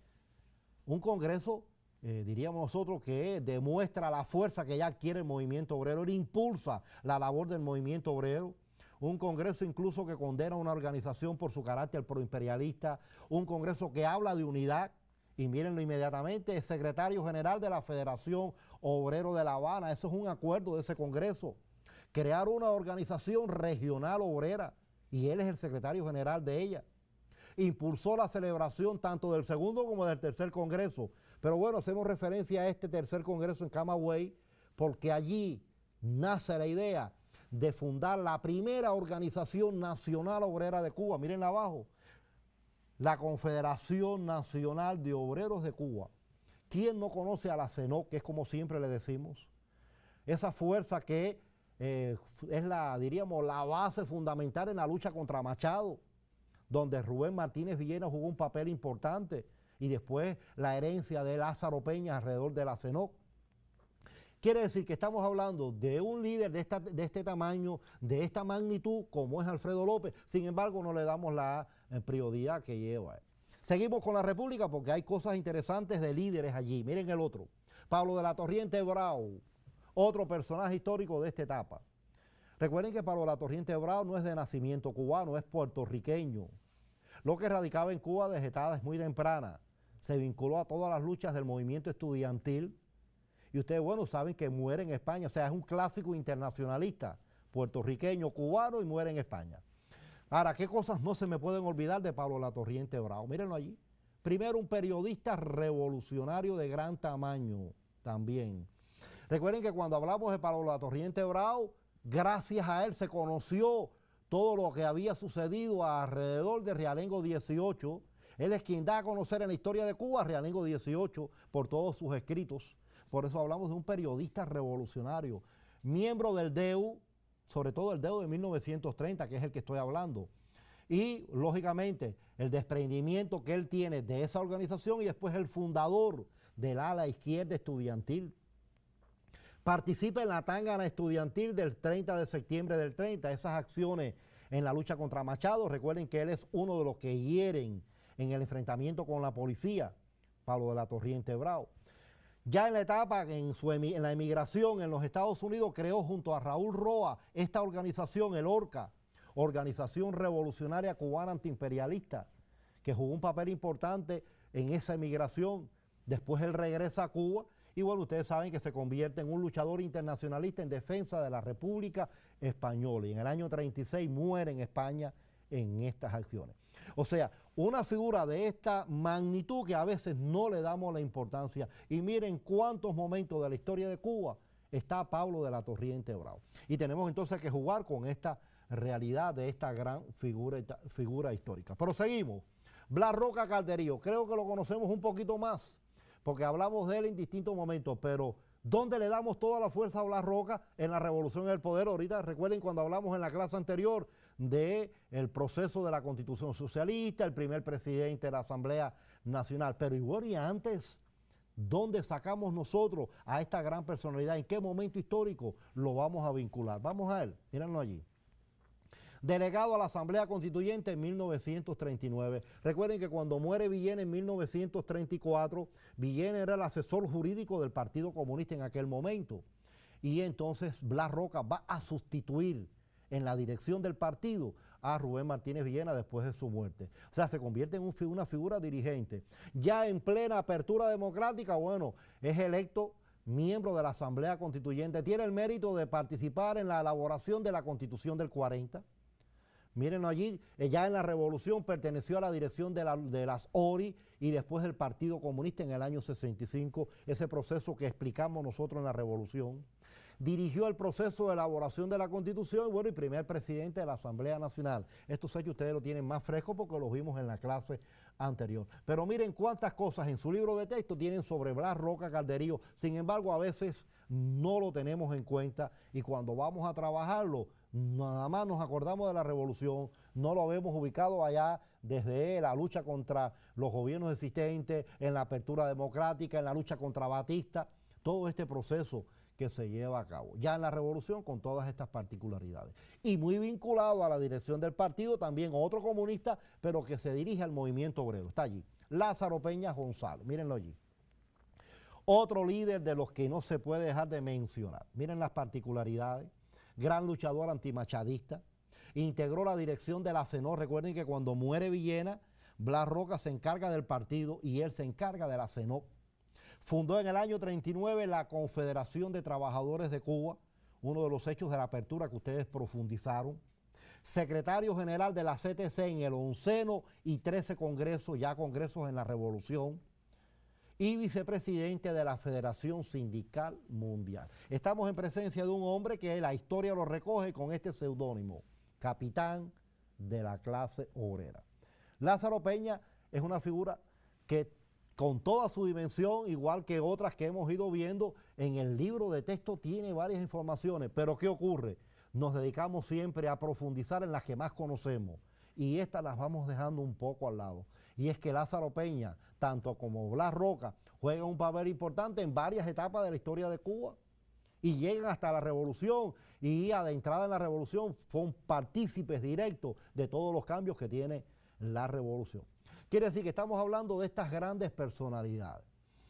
Speaker 1: Un congreso, diríamos nosotros, que demuestra la fuerza que ya adquiere el movimiento obrero, él impulsa la labor del movimiento obrero. Un congreso incluso que condena a una organización por su carácter proimperialista, un congreso que habla de unidad, y mírenlo inmediatamente, es secretario general de la Federación Obrero de La Habana. Eso es un acuerdo de ese congreso. Crear una organización regional obrera, y él es el secretario general de ella. Impulsó la celebración tanto del segundo como del tercer congreso. Pero bueno, hacemos referencia a este tercer congreso en Camagüey, porque allí nace la idea de fundar la primera organización nacional obrera de Cuba. Mírenla abajo, la Confederación Nacional de Obreros de Cuba. ¿Quién no conoce a la CENOC, que es como siempre le decimos? Esa fuerza que es diríamos, la base fundamental en la lucha contra Machado, donde Rubén Martínez Villena jugó un papel importante, y después la herencia de Lázaro Peña alrededor de la CENOC. Quiere decir que estamos hablando de un líder de este tamaño, de esta magnitud, como es Alfredo López. Sin embargo, no le damos la prioridad que lleva. Seguimos con la República porque hay cosas interesantes de líderes allí. Miren el otro, Pablo de la Torriente Brau, otro personaje histórico de esta etapa. Recuerden que Pablo de la Torriente Brau no es de nacimiento cubano, es puertorriqueño. Lo que radicaba en Cuba desde edades muy tempranas. Se vinculó a todas las luchas del movimiento estudiantil. Y ustedes, bueno, saben que muere en España. O sea, es un clásico internacionalista, puertorriqueño, cubano, y muere en España. Ahora, ¿qué cosas no se me pueden olvidar de Pablo de la Torriente Brau? Mírenlo allí. Primero, un periodista revolucionario de gran tamaño también. Recuerden que cuando hablamos de Pablo de la Torriente Brau, gracias a él se conoció todo lo que había sucedido alrededor de Realengo 18. Él es quien da a conocer en la historia de Cuba a Realengo 18 por todos sus escritos. Por eso hablamos de un periodista revolucionario, miembro del DEU, sobre todo el DEU de 1930, que es el que estoy hablando. Y, lógicamente, el desprendimiento que él tiene de esa organización, y después el fundador del ala izquierda estudiantil. Participa en la tangana estudiantil del 30 de septiembre del 30, esas acciones en la lucha contra Machado. Recuerden que él es uno de los que hieren en el enfrentamiento con la policía, Pablo de la Torriente Brau. Ya en la etapa, en la emigración en los Estados Unidos, creó junto a Raúl Roa esta organización, el ORCA, Organización Revolucionaria Cubana Antiimperialista, que jugó un papel importante en esa emigración. Después él regresa a Cuba y bueno, ustedes saben que se convierte en un luchador internacionalista en defensa de la República Española y en el año 36 muere en España en estas acciones. O sea, una figura de esta magnitud que a veces no le damos la importancia. Y miren cuántos momentos de la historia de Cuba está Pablo de la Torriente Bravo. Y tenemos entonces que jugar con esta realidad de esta gran figura histórica. Pero seguimos. Blas Roca Calderío, creo que lo conocemos un poquito más, porque hablamos de él en distintos momentos, pero ¿dónde le damos toda la fuerza a Blas Roca? En la Revolución del Poder. Ahorita recuerden cuando hablamos en la clase anterior del proceso de la Constitución Socialista, el primer presidente de la Asamblea Nacional. Pero igual y antes, ¿dónde sacamos nosotros a esta gran personalidad? ¿En qué momento histórico lo vamos a vincular? Vamos a él, mírenlo allí. Delegado a la Asamblea Constituyente en 1939. Recuerden que cuando muere Villena en 1934, Villena era el asesor jurídico del Partido Comunista en aquel momento. Y entonces Blas Roca va a sustituir en la dirección del partido a Rubén Martínez Villena después de su muerte. O sea, se convierte en una figura dirigente. Ya en plena apertura democrática, bueno, es electo miembro de la Asamblea Constituyente. Tiene el mérito de participar en la elaboración de la Constitución del 40. Mírenlo allí, ya en la Revolución perteneció a la dirección de las ORI y después del Partido Comunista en el año 65, ese proceso que explicamos nosotros en la Revolución. Dirigió el proceso de elaboración de la Constitución y bueno, y primer presidente de la Asamblea Nacional. Estos hechos ustedes lo tienen más fresco porque los vimos en la clase anterior. Pero miren cuántas cosas en su libro de texto tienen sobre Blas Roca Calderío. Sin embargo, a veces no lo tenemos en cuenta y cuando vamos a trabajarlo, nada más nos acordamos de la Revolución, no lo vemos ubicado allá desde la lucha contra los gobiernos existentes, en la apertura democrática, en la lucha contra Batista, todo este proceso que se lleva a cabo, ya en la Revolución con todas estas particularidades. Y muy vinculado a la dirección del partido, también otro comunista, pero que se dirige al movimiento obrero, está allí, Lázaro Peña González, mírenlo allí. Otro líder de los que no se puede dejar de mencionar, miren las particularidades. Gran luchador antimachadista, integró la dirección de la CENOR. Recuerden que cuando muere Villena, Blas Roca se encarga del partido y él se encarga de la CENOR. Fundó en el año 39 la Confederación de Trabajadores de Cuba, uno de los hechos de la apertura que ustedes profundizaron. Secretario general de la CTC en el 11º y 13 congresos, ya congresos en la Revolución. Y vicepresidente de la Federación Sindical Mundial. Estamos en presencia de un hombre que la historia lo recoge con este seudónimo, capitán de la clase obrera. Lázaro Peña es una figura que con toda su dimensión, igual que otras que hemos ido viendo, en el libro de texto tiene varias informaciones, pero ¿qué ocurre? Nos dedicamos siempre a profundizar en las que más conocemos y estas las vamos dejando un poco al lado. Y es que Lázaro Peña, tanto como Blas Roca, juegan un papel importante en varias etapas de la historia de Cuba y llegan hasta la Revolución y de entrada en la Revolución son partícipes directos de todos los cambios que tiene la Revolución. Quiere decir que estamos hablando de estas grandes personalidades.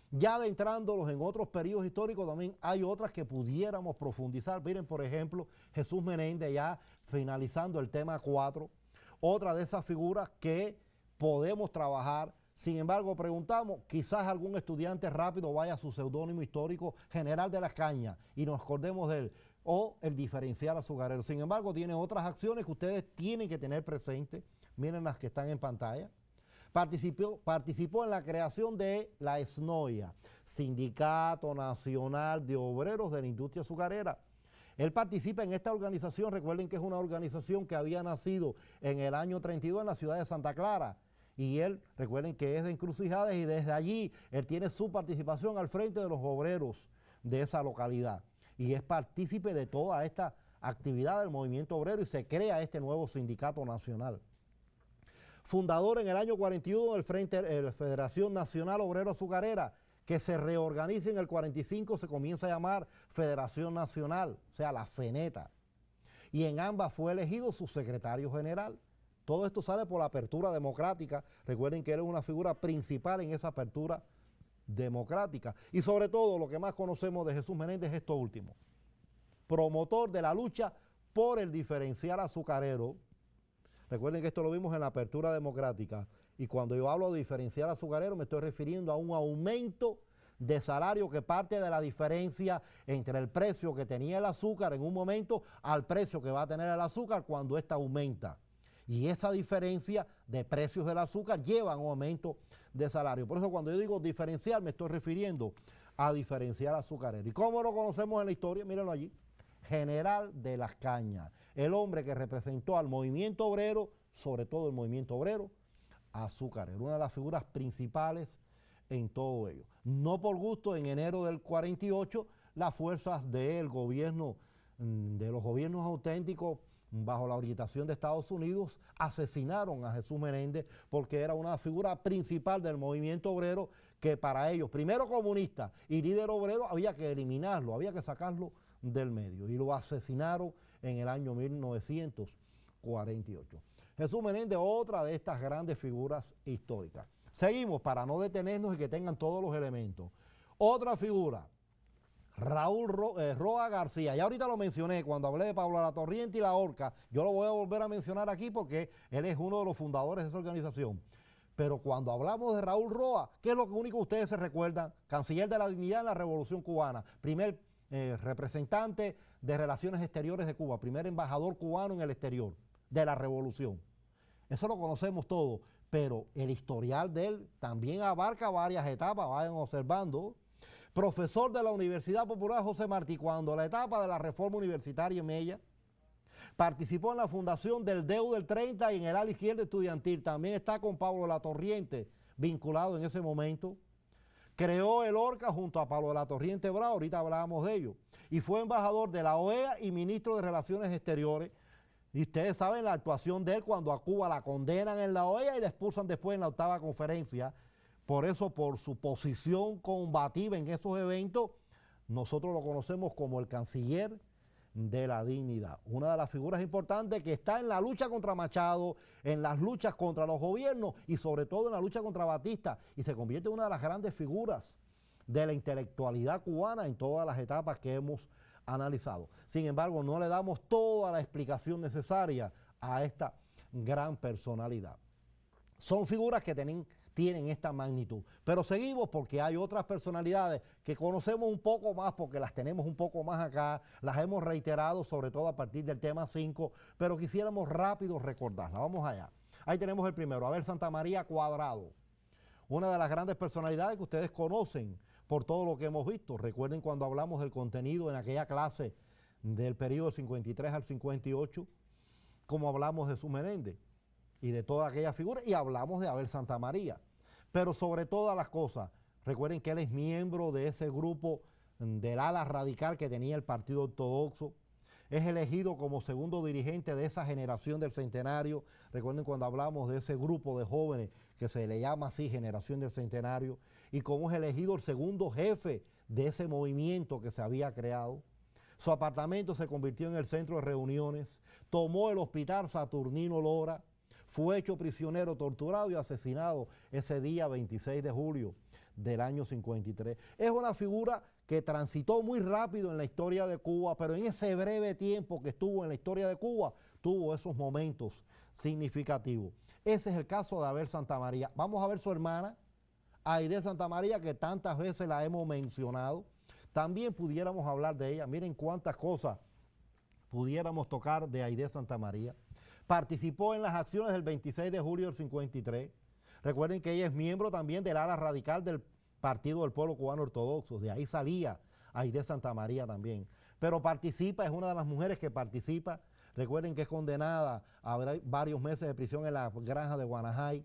Speaker 1: Ya adentrándolos en otros periodos históricos también hay otras que pudiéramos profundizar. Miren, por ejemplo, Jesús Menéndez, ya finalizando el tema 4, otra de esas figuras que podemos trabajar. Sin embargo, preguntamos, quizás algún estudiante rápido vaya a su seudónimo histórico, General de las Cañas, y nos acordemos de él, o el diferencial azucarero. Sin embargo, tiene otras acciones que ustedes tienen que tener presentes. Miren las que están en pantalla. Participó en la creación de la SNOIA, Sindicato Nacional de Obreros de la Industria Azucarera. Él participa en esta organización, recuerden que es una organización que había nacido en el año 32 en la ciudad de Santa Clara. Y él, recuerden que es de Encrucijades y desde allí él tiene su participación al frente de los obreros de esa localidad. Y es partícipe de toda esta actividad del movimiento obrero y se crea este nuevo sindicato nacional. Fundador en el año 41 del Frente de la Federación Nacional Obrero Azucarera, que se reorganiza en el 45, se comienza a llamar Federación Nacional, o sea, la FENETA. Y en ambas fue elegido su secretario general. Todo esto sale por la apertura democrática. Recuerden que él es una figura principal en esa apertura democrática. Y sobre todo, lo que más conocemos de Jesús Menéndez es esto último. Promotor de la lucha por el diferencial azucarero. Recuerden que esto lo vimos en la apertura democrática. Y cuando yo hablo de diferencial azucarero, me estoy refiriendo a un aumento de salario que parte de la diferencia entre el precio que tenía el azúcar en un momento al precio que va a tener el azúcar cuando ésta aumenta. Y esa diferencia de precios del azúcar lleva a un aumento de salario. Por eso cuando yo digo diferencial me estoy refiriendo a diferencial azucarero. ¿Y cómo lo conocemos en la historia? Mírenlo allí. General de las Cañas, el hombre que representó al movimiento obrero, sobre todo el movimiento obrero azucarero, una de las figuras principales en todo ello. No por gusto, en enero del 48, las fuerzas del gobierno, de los gobiernos auténticos, bajo la orientación de Estados Unidos, asesinaron a Jesús Menéndez porque era una figura principal del movimiento obrero que para ellos, primero comunista y líder obrero, había que eliminarlo, había que sacarlo del medio. Y lo asesinaron en el año 1948. Jesús Menéndez, otra de estas grandes figuras históricas. Seguimos para no detenernos y que tengan todos los elementos. Otra figura, Raúl Roa García. Ya ahorita lo mencioné cuando hablé de Pablo Alatorriente y La Horca. Yo lo voy a volver a mencionar aquí porque él es uno de los fundadores de esa organización. Pero cuando hablamos de Raúl Roa, ¿qué es lo único que ustedes se recuerdan? Canciller de la Dignidad en la Revolución Cubana, primer representante de Relaciones Exteriores de Cuba, primer embajador cubano en el exterior de la Revolución. Eso lo conocemos todos, pero el historial de él también abarca varias etapas, vayan observando. Profesor de la Universidad Popular José Martí, cuando la etapa de la reforma universitaria en Mella, participó en la fundación del DEU del 30 y en el ala izquierda estudiantil, también está con Pablo Alatorriente vinculado en ese momento. Creó el ORCA junto a Pablo Alatorriente Bravo, ahorita hablábamos de ello, y fue embajador de la OEA y ministro de Relaciones Exteriores. Y ustedes saben la actuación de él cuando a Cuba la condenan en la OEA y la expulsan después en la 8ª conferencia. Por eso, por su posición combativa en esos eventos, nosotros lo conocemos como el canciller de la dignidad. Una de las figuras importantes que está en la lucha contra Machado, en las luchas contra los gobiernos y sobre todo en la lucha contra Batista, y se convierte en una de las grandes figuras de la intelectualidad cubana en todas las etapas que hemos analizado. Sin embargo, no le damos toda la explicación necesaria a esta gran personalidad. Son figuras que tienen esta magnitud, pero seguimos porque hay otras personalidades que conocemos un poco más porque las tenemos un poco más acá, las hemos reiterado sobre todo a partir del tema 5, pero quisiéramos rápido recordarlas. Vamos allá. Ahí tenemos el primero, Abel Santamaría Cuadrado, una de las grandes personalidades que ustedes conocen por todo lo que hemos visto. Recuerden cuando hablamos del contenido en aquella clase del periodo 53 al 58, como hablamos de Jesús Menéndez y de toda aquella figura, y hablamos de Abel Santamaría. Pero sobre todas las cosas, recuerden que él es miembro de ese grupo del ala radical que tenía el Partido Ortodoxo, es elegido como segundo dirigente de esa generación del centenario. Recuerden cuando hablamos de ese grupo de jóvenes que se le llama así generación del centenario, y cómo es elegido el segundo jefe de ese movimiento que se había creado. Su apartamento se convirtió en el centro de reuniones, tomó el hospital Saturnino Lora, fue hecho prisionero, torturado y asesinado ese día 26 de julio del año 53. Es una figura que transitó muy rápido en la historia de Cuba, pero en ese breve tiempo que estuvo en la historia de Cuba, tuvo esos momentos significativos. Ese es el caso de Abel Santamaría. Vamos a ver su hermana, Aide Santamaría, que tantas veces la hemos mencionado. También pudiéramos hablar de ella. Miren cuántas cosas pudiéramos tocar de Aide Santamaría. Participó en las acciones del 26 de julio del 53. Recuerden que ella es miembro también del ala radical del Partido del Pueblo Cubano Ortodoxo. De ahí salía Aide Santamaría también. Pero participa, es una de las mujeres que participa. Recuerden que es condenada a varios meses de prisión en la granja de Guanajay.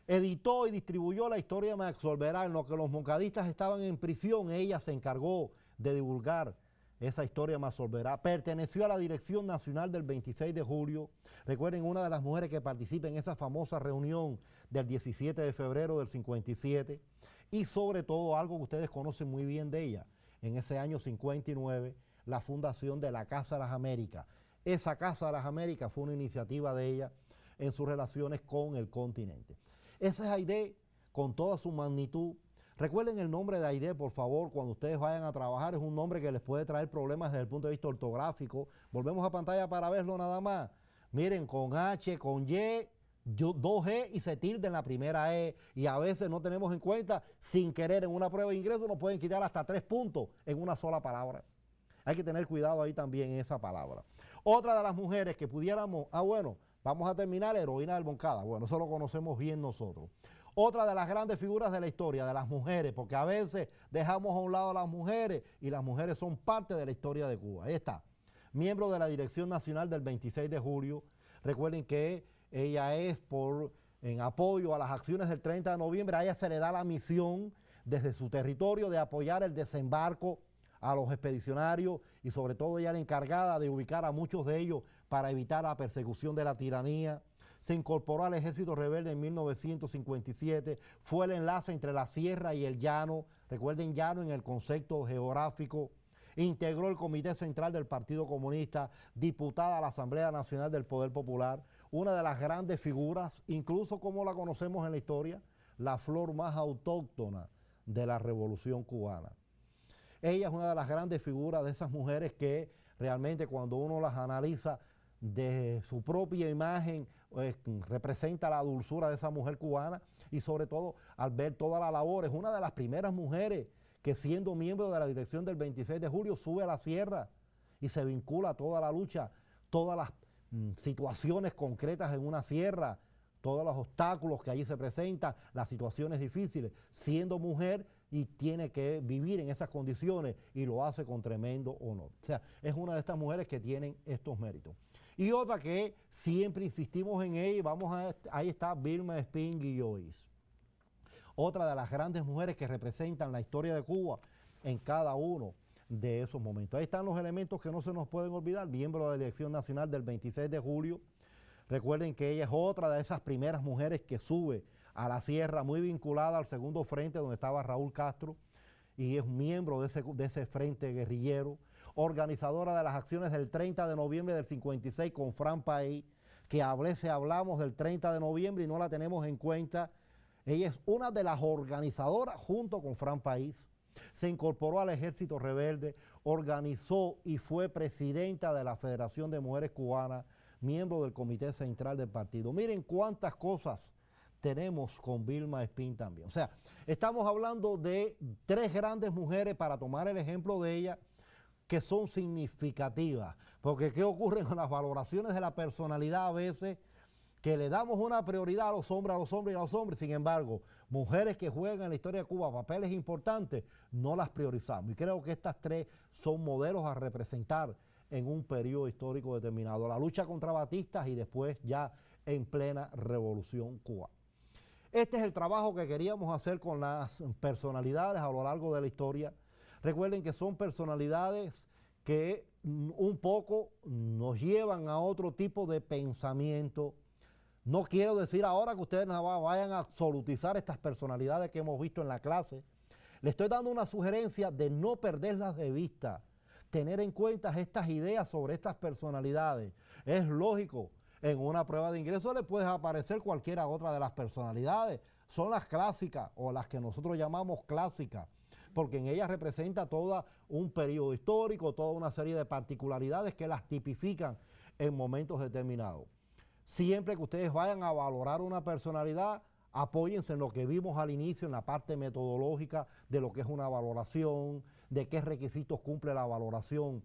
Speaker 1: Editó y distribuyó la historia de Max Olvera. En lo que los moncadistas estaban en prisión, ella se encargó de divulgar esa historia Max Olvera. Perteneció a la Dirección Nacional del 26 de julio. Recuerden, una de las mujeres que participa en esa famosa reunión del 17 de febrero del 57. Y sobre todo, algo que ustedes conocen muy bien de ella, en ese año 59, la fundación de la Casa de las Américas. Esa Casa de las Américas fue una iniciativa de ella en sus relaciones con el continente. Esa es Aide con toda su magnitud. Recuerden el nombre de Aide, por favor, cuando ustedes vayan a trabajar. Es un nombre que les puede traer problemas desde el punto de vista ortográfico. Volvemos a pantalla para verlo nada más. Miren, con H, con Y, dos E y se tilde en la primera E, y a veces no tenemos en cuenta, sin querer, en una prueba de ingreso nos pueden quitar hasta 3 puntos en una sola palabra. Hay que tener cuidado ahí también en esa palabra. Otra de las mujeres que pudiéramos, bueno, vamos a terminar, heroína del Moncada. Bueno, eso lo conocemos bien nosotros. Otra de las grandes figuras de la historia, de las mujeres, porque a veces dejamos a un lado a las mujeres y las mujeres son parte de la historia de Cuba. Ahí está. Miembro de la Dirección Nacional del 26 de julio. Recuerden que ella es en apoyo a las acciones del 30 de noviembre. A ella se le da la misión desde su territorio de apoyar el desembarco a los expedicionarios y sobre todo ella era encargada de ubicar a muchos de ellos para evitar la persecución de la tiranía. Se incorporó al ejército rebelde en 1957, fue el enlace entre la sierra y el llano, recuerden llano en el concepto geográfico, integró el Comité Central del Partido Comunista, diputada a la Asamblea Nacional del Poder Popular, una de las grandes figuras, incluso como la conocemos en la historia, la flor más autóctona de la Revolución Cubana. Ella es una de las grandes figuras de esas mujeres que realmente cuando uno las analiza de su propia imagen, representa la dulzura de esa mujer cubana y sobre todo al ver toda la labor, es una de las primeras mujeres que siendo miembro de la dirección del 26 de julio sube a la sierra y se vincula a toda la lucha, todas las situaciones concretas en una sierra, todos los obstáculos que allí se presentan, las situaciones difíciles, siendo mujer y tiene que vivir en esas condiciones y lo hace con tremendo honor. O sea, es una de estas mujeres que tienen estos méritos. Y otra que siempre insistimos en ella, ahí está Vilma Espín Guillois. Otra de las grandes mujeres que representan la historia de Cuba en cada uno de esos momentos. Ahí están los elementos que no se nos pueden olvidar, miembro de la Dirección Nacional del 26 de julio. Recuerden que ella es otra de esas primeras mujeres que sube a la sierra, muy vinculada al segundo frente donde estaba Raúl Castro, y es miembro de ese frente guerrillero, organizadora de las acciones del 30 de noviembre del 56 con Fran País, que a veces hablamos del 30 de noviembre y no la tenemos en cuenta. Ella es una de las organizadoras junto con Fran País. Se incorporó al ejército rebelde, organizó y fue presidenta de la Federación de Mujeres Cubanas, miembro del Comité Central del Partido. Miren cuántas cosas tenemos con Vilma Espín también. O sea, estamos hablando de 3 grandes mujeres, para tomar el ejemplo de ella, que son significativas. Porque ¿qué ocurre con las valoraciones de la personalidad a veces? Que le damos una prioridad a los hombres y a los hombres, sin embargo, mujeres que juegan en la historia de Cuba papeles importantes, no las priorizamos. Y creo que estas 3 son modelos a representar en un periodo histórico determinado. La lucha contra Batistas y después ya en plena Revolución Cubana. Este es el trabajo que queríamos hacer con las personalidades a lo largo de la historia. Recuerden que son personalidades que un poco nos llevan a otro tipo de pensamiento. No quiero decir ahora que ustedes vayan a absolutizar estas personalidades que hemos visto en la clase. Les estoy dando una sugerencia de no perderlas de vista, tener en cuenta estas ideas sobre estas personalidades. Es lógico, en una prueba de ingreso le puede aparecer cualquiera otra de las personalidades. Son las clásicas o las que nosotros llamamos clásicas, porque en ellas representa todo un periodo histórico, toda una serie de particularidades que las tipifican en momentos determinados. Siempre que ustedes vayan a valorar una personalidad, apóyense en lo que vimos al inicio, en la parte metodológica de lo que es una valoración, de qué requisitos cumple la valoración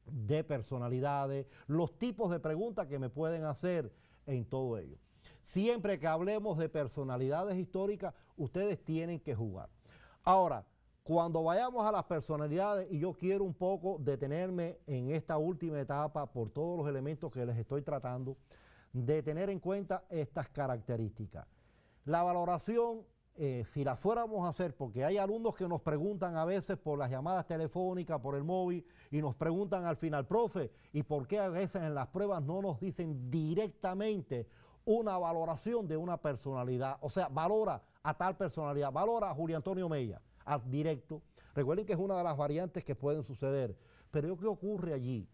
Speaker 1: de personalidades, los tipos de preguntas que me pueden hacer en todo ello. Siempre que hablemos de personalidades históricas, ustedes tienen que jugar. Ahora, cuando vayamos a las personalidades, y yo quiero un poco detenerme en esta última etapa por todos los elementos que les estoy tratando, de tener en cuenta estas características. La valoración, si la fuéramos a hacer, porque hay alumnos que nos preguntan a veces por las llamadas telefónicas, por el móvil, y nos preguntan al final, profe, ¿y por qué a veces en las pruebas no nos dicen directamente una valoración de una personalidad? O sea, valora a tal personalidad, valora a Julio Antonio Mella, al directo. Recuerden que es una de las variantes que pueden suceder. Pero ¿qué ocurre allí?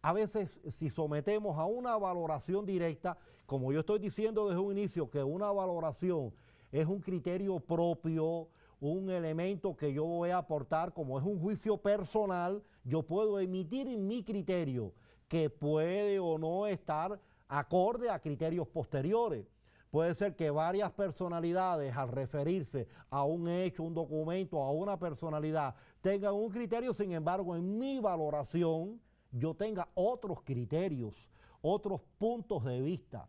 Speaker 1: A veces, si sometemos a una valoración directa, como yo estoy diciendo desde un inicio, que una valoración es un criterio propio, un elemento que yo voy a aportar, como es un juicio personal, yo puedo emitir en mi criterio, que puede o no estar acorde a criterios posteriores. Puede ser que varias personalidades, al referirse a un hecho, un documento, a una personalidad, tengan un criterio. Sin embargo, en mi valoración, yo tenga otros criterios, otros puntos de vista.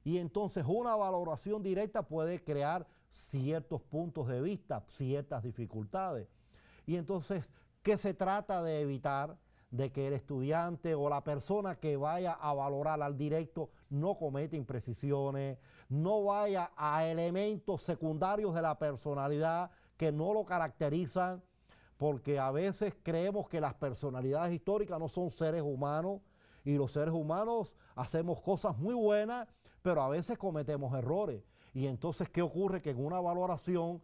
Speaker 1: Y entonces una valoración directa puede crear ciertos puntos de vista, ciertas dificultades. Y entonces, ¿qué se trata de evitar? De que el estudiante o la persona que vaya a valorar al directo no cometa imprecisiones, no vaya a elementos secundarios de la personalidad que no lo caracterizan, porque a veces creemos que las personalidades históricas no son seres humanos, y los seres humanos hacemos cosas muy buenas, pero a veces cometemos errores. Y entonces, ¿qué ocurre? Que en una valoración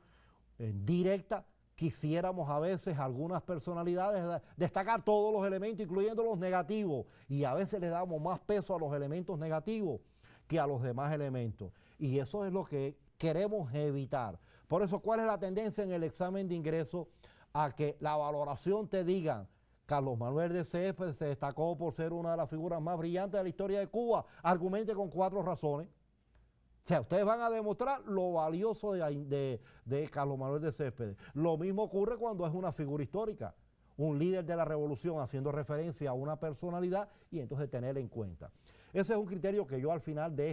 Speaker 1: directa quisiéramos a veces algunas personalidades destacar todos los elementos, incluyendo los negativos, y a veces le damos más peso a los elementos negativos que a los demás elementos. Y eso es lo que queremos evitar. Por eso, ¿cuál es la tendencia en el examen de ingreso? A que la valoración te diga: Carlos Manuel de Céspedes se destacó por ser una de las figuras más brillantes de la historia de Cuba. Argumente con 4 razones. O sea, ustedes van a demostrar lo valioso de Carlos Manuel de Céspedes. Lo mismo ocurre cuando es una figura histórica, un líder de la revolución haciendo referencia a una personalidad, y entonces tener en cuenta. Ese es un criterio que yo al final de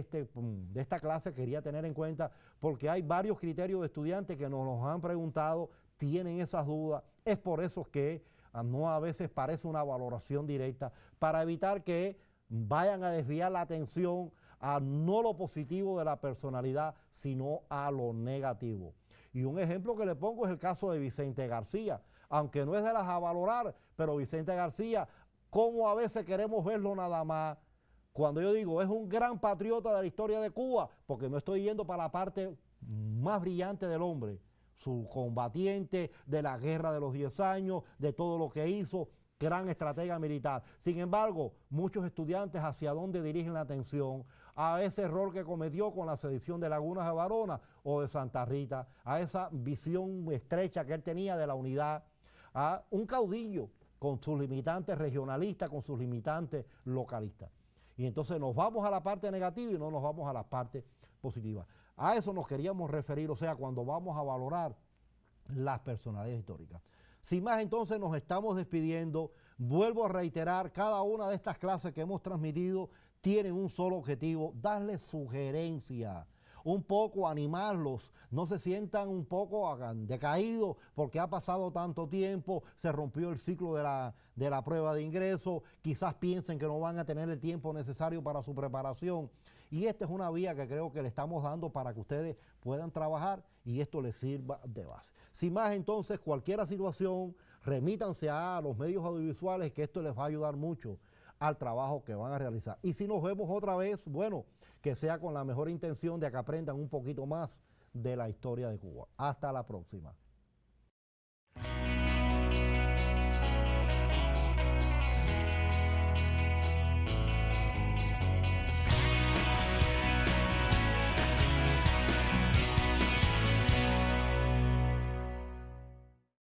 Speaker 1: esta clase quería tener en cuenta, porque hay varios criterios de estudiantes que nos han preguntado, tienen esas dudas. Es por eso que no a veces parece una valoración directa, para evitar que vayan a desviar la atención a no lo positivo de la personalidad, sino a lo negativo. Y un ejemplo que le pongo es el caso de Vicente García, aunque no es de las a valorar, pero Vicente García, como a veces queremos verlo nada más. Cuando yo digo es un gran patriota de la historia de Cuba, porque no estoy yendo para la parte más brillante del hombre, su combatiente de la guerra de los 10 años, de todo lo que hizo, gran estratega militar. Sin embargo, muchos estudiantes hacia dónde dirigen la atención: a ese error que cometió con la sedición de Lagunas de Barona o de Santa Rita, a esa visión estrecha que él tenía de la unidad, a un caudillo con sus limitantes regionalistas, con sus limitantes localistas. Y entonces nos vamos a la parte negativa y no nos vamos a la parte positiva. A eso nos queríamos referir, o sea, cuando vamos a valorar las personalidades históricas. Sin más, entonces nos estamos despidiendo. Vuelvo a reiterar, cada una de estas clases que hemos transmitido tienen un solo objetivo: darles sugerencias, un poco animarlos, no se sientan un poco decaídos porque ha pasado tanto tiempo, se rompió el ciclo de la prueba de ingreso, quizás piensen que no van a tener el tiempo necesario para su preparación. Y esta es una vía que creo que le estamos dando para que ustedes puedan trabajar y esto les sirva de base. Sin más, entonces, cualquier situación, remítanse a los medios audiovisuales, que esto les va a ayudar mucho al trabajo que van a realizar. Y si nos vemos otra vez, bueno, que sea con la mejor intención de que aprendan un poquito más de la historia de Cuba. Hasta la próxima.